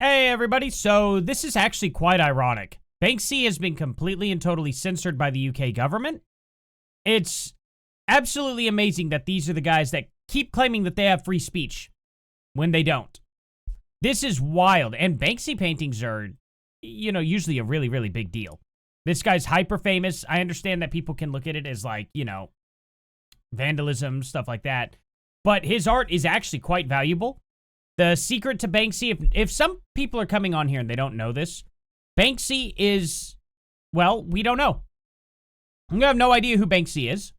Hey everybody, so this is actually quite ironic. Banksy has been completely and totally censored by the UK government. It's absolutely amazing that these are the guys that keep claiming that they have free speech when they don't. This is wild, and Banksy paintings are, usually a really, really big deal. This guy's hyper famous. I understand that people can look at it as like, vandalism, stuff like that. But his art is actually quite valuable. The secret to Banksy, if some people are coming on here and they don't know this, Banksy is, well, we don't know. We have no idea who Banksy is,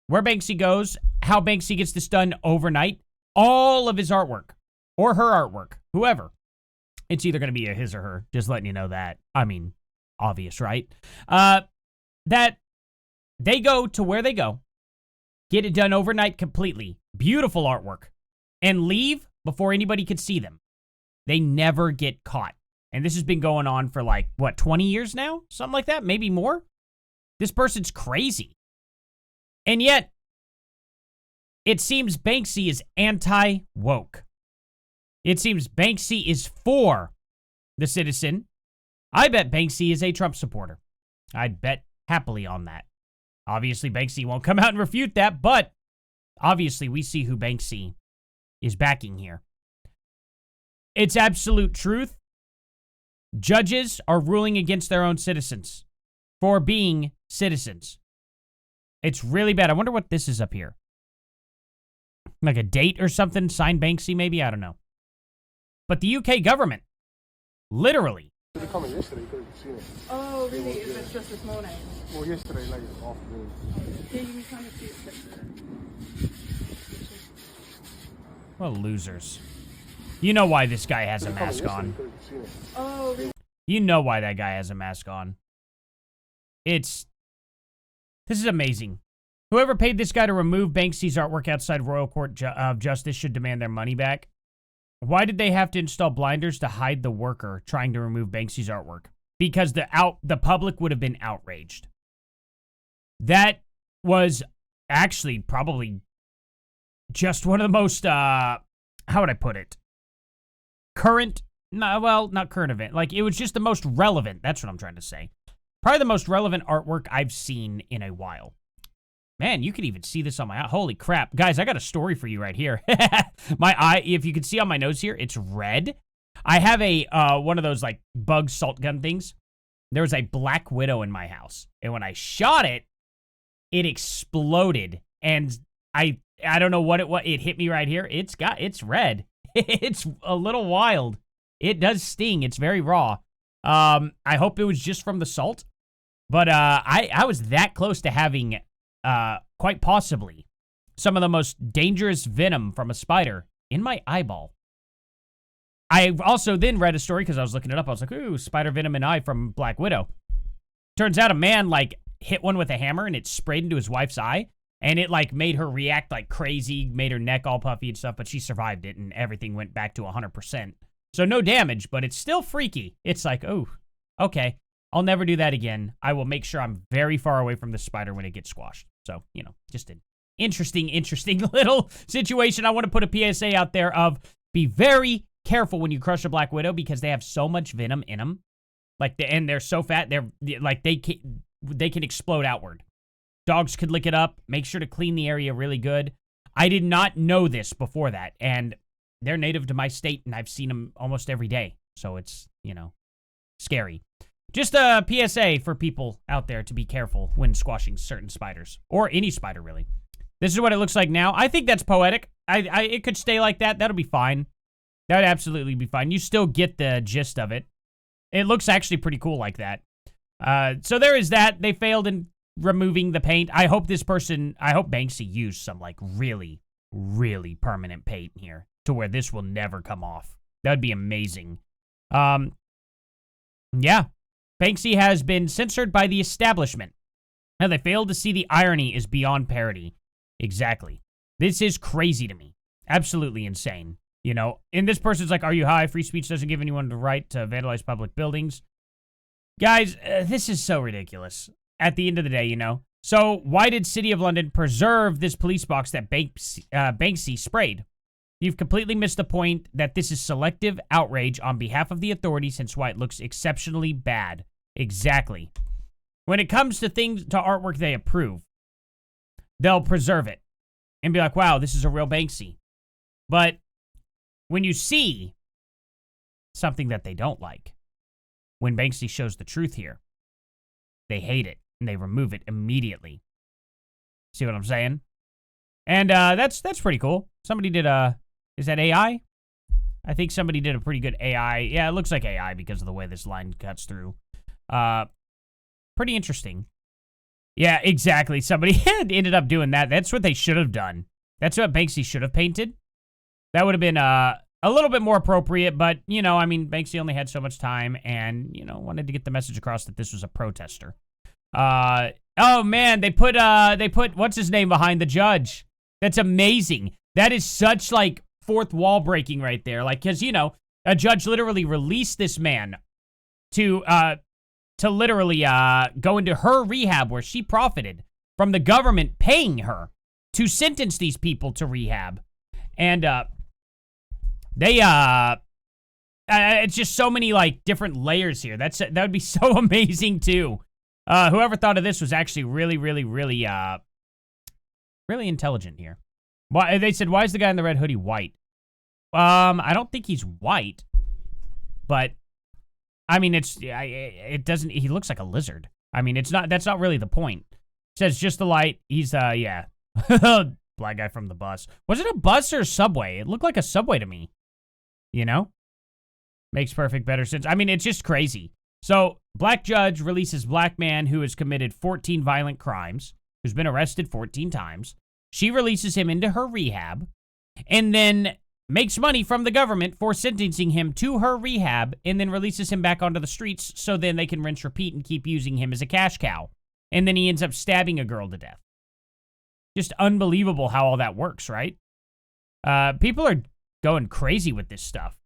where Banksy goes, how Banksy gets this done overnight. All of his artwork, or her artwork, whoever. It's either going to be a his or her, just letting you know that. I mean, obvious, right? That they go to where they go, get it done overnight completely, beautiful artwork, and leave before anybody could see them. They never get caught. And this has been going on for like, 20 years now? Something like that? Maybe more? This person's crazy. And yet, it seems Banksy is anti-woke. It seems Banksy is for the citizen. I bet Banksy is a Trump supporter. I'd bet happily on that. Obviously, Banksy won't come out and refute that, but obviously we see who Banksy is backing here. It's absolute truth. Judges are ruling against their own citizens for being citizens. It's really bad. I wonder what this is up here. Like a date or something? Signed Banksy, maybe? I don't know. But the UK government, literally. They coming yesterday, you could have seen it. Oh, really? It was just this morning? Well, yesterday, like, afternoon. Here, you can kind of see it picture. Well, losers. You know why this guy has a mask on. Oh, really? You know why that guy has a mask on. This is amazing. Whoever paid this guy to remove Banksy's artwork outside Royal Court of Justice should demand their money back. Why did they have to install blinders to hide the worker trying to remove Banksy's artwork? Because the public would have been outraged. That was actually probably just one of the most, how would I put it? Not current event. Like, it was just the most relevant. That's what I'm trying to say. Probably the most relevant artwork I've seen in a while. Man, you can even see this on my eye. Holy crap. Guys, I got a story for you right here. My eye, if you can see on my nose here, it's red. I have a, one of those, like, bug salt gun things. There was a black widow in my house. And when I shot it, it exploded. And I don't know what it was. It hit me right here. It's red. It's a little wild. It does sting. It's very raw. I hope it was just from the salt. But, I was that close to having, quite possibly, some of the most dangerous venom from a spider in my eyeball. I also then read a story, because I was looking it up. I was like, ooh, spider venom in eye from Black Widow. Turns out a man, like, hit one with a hammer, and it sprayed into his wife's eye. And it, like, made her react like crazy, made her neck all puffy and stuff, but she survived it, and everything went back to 100%. So no damage, but it's still freaky. It's like, oh, okay. I'll never do that again. I will make sure I'm very far away from the spider when it gets squashed. So, just an interesting interesting little situation. I want to put a PSA out there of be very careful when you crush a Black Widow because they have so much venom in them. And they're so fat, they can explode outward. Dogs could lick it up. Make sure to clean the area really good. I did not know this before that, and they're native to my state, and I've seen them almost every day. So it's, scary. Just a PSA for people out there to be careful when squashing certain spiders. Or any spider, really. This is what it looks like now. I think that's poetic. It could stay like that. That'll be fine. That would absolutely be fine. You still get the gist of it. It looks actually pretty cool like that. So there is that. They failed in removing the paint. I hope Banksy used some, like, really, really permanent paint here to where this will never come off. That'd be amazing. Yeah. Banksy has been censored by the establishment. Now, they failed to see the irony is beyond parody. Exactly. This is crazy to me. Absolutely insane. And this person's like, are you high? Free speech doesn't give anyone the right to vandalize public buildings. Guys, this is so ridiculous. At the end of the day, So, why did City of London preserve this police box that Banksy sprayed? You've completely missed the point that this is selective outrage on behalf of the authorities, hence why it looks exceptionally bad. Exactly. When it comes to artwork they approve, they'll preserve it and be like, wow, this is a real Banksy. But when you see something that they don't like, when Banksy shows the truth here, they hate it and they remove it immediately. See what I'm saying? And that's pretty cool. Somebody did is that AI? I think somebody did a pretty good AI. Yeah, it looks like AI because of the way this line cuts through. Pretty interesting. Yeah, exactly. Somebody ended up doing that. That's what they should have done. That's what Banksy should have painted. That would have been a little bit more appropriate, but, you know, I mean, Banksy only had so much time and, you know, wanted to get the message across that this was a protester. Oh, man, they put, what's his name behind the judge? That's amazing. That is such, like, fourth wall breaking right there. Like, because, you know, a judge literally released this man to literally go into her rehab where she profited from the government paying her to sentence these people to rehab. And it's just so many, like, different layers here. That would be so amazing, too. Whoever thought of this was actually really, really, really, really intelligent here. Why, they said, why is the guy in the red hoodie white? I don't think he's white, but, I mean, it doesn't, he looks like a lizard. I mean, that's not really the point. It says just the light. He's, yeah. Black guy from the bus. Was it a bus or a subway? It looked like a subway to me. You know? Makes better sense. I mean, it's just crazy. So, black judge releases black man who has committed 14 violent crimes, who's been arrested 14 times. She releases him into her rehab, and then makes money from the government for sentencing him to her rehab, and then releases him back onto the streets so then they can rinse, repeat, and keep using him as a cash cow. And then he ends up stabbing a girl to death. Just unbelievable how all that works, right? People are going crazy with this stuff.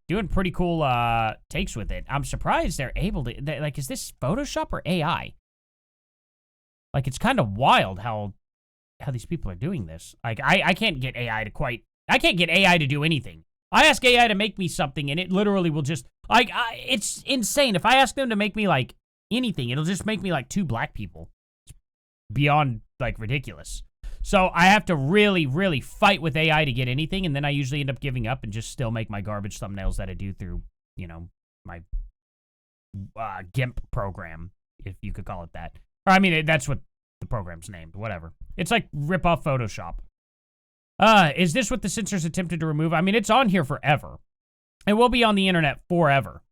Doing pretty cool takes with it. I'm surprised they're able to... like, is this Photoshop or AI? Like, it's kind of wild how these people are doing this. Like, I can't get AI to quite... I can't get AI to do anything. I ask AI to make me something, and it literally will just... like, it's insane. If I ask them to make me, like, anything, it'll just make me, like, two black people. It's beyond, like, ridiculous. So I have to really, really fight with AI to get anything, and then I usually end up giving up and just still make my garbage thumbnails that I do through, you know, my GIMP program, if you could call it that. Or, I mean, that's what the program's named. Whatever. It's like rip-off Photoshop. Is this what the censors attempted to remove? I mean, it's on here forever. It will be on the internet forever.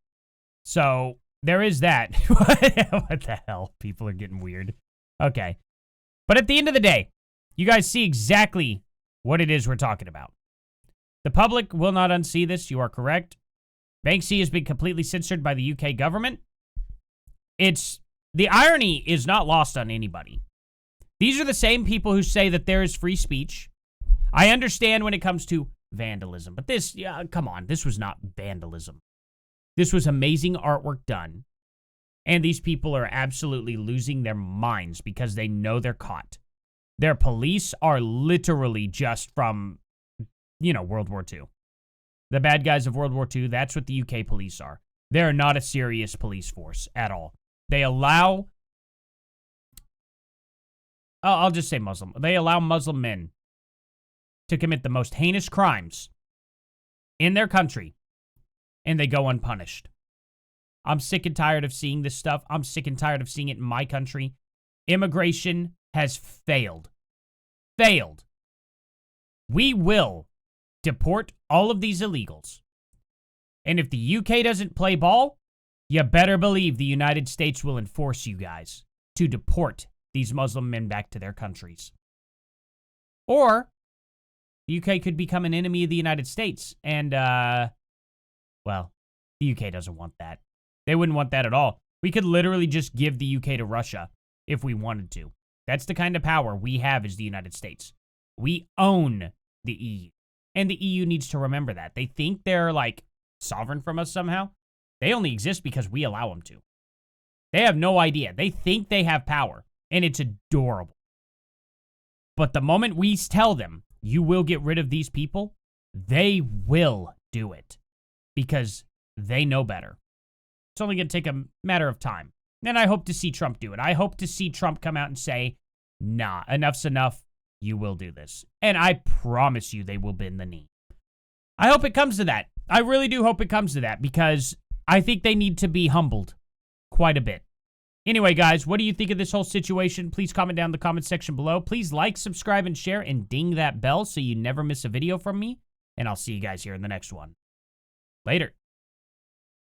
So, there is that. What the hell? People are getting weird. Okay. But at the end of the day, you guys see exactly what it is we're talking about. The public will not unsee this. You are correct. Banksy has been completely censored by the UK government. The irony is not lost on anybody. These are the same people who say that there is free speech. I understand when it comes to vandalism, but this, yeah, come on, this was not vandalism. This was amazing artwork done. And these people are absolutely losing their minds because they know they're caught. Their police are literally just from, you know, World War II. The bad guys of World War II, that's what the UK police are. They're not a serious police force at all. They allow... I'll just say Muslim. They allow Muslim men to commit the most heinous crimes in their country, and they go unpunished. I'm sick and tired of seeing this stuff. I'm sick and tired of seeing it in my country. Immigration has failed. Failed. We will deport all of these illegals. And if the UK doesn't play ball, you better believe the United States will enforce you guys to deport these Muslim men back to their countries. Or the UK could become an enemy of the United States. And, well, the UK doesn't want that. They wouldn't want that at all. We could literally just give the UK to Russia if we wanted to. That's the kind of power we have as the United States. We own the EU. And the EU needs to remember that. They think they're, like, sovereign from us somehow. They only exist because we allow them to. They have no idea. They think they have power. And it's adorable. But the moment we tell them, you will get rid of these people, They will do it because they know better. It's only going to take a matter of time. And I hope to see Trump do it. I hope to see Trump come out and say, nah, enough's enough. You will do this. And I promise you they will bend the knee. I hope it comes to that. I really do hope it comes to that because I think they need to be humbled quite a bit. Anyway, guys, what do you think of this whole situation? Please comment down in the comment section below. Please like, subscribe, and share, and ding that bell so you never miss a video from me. And I'll see you guys here in the next one. Later.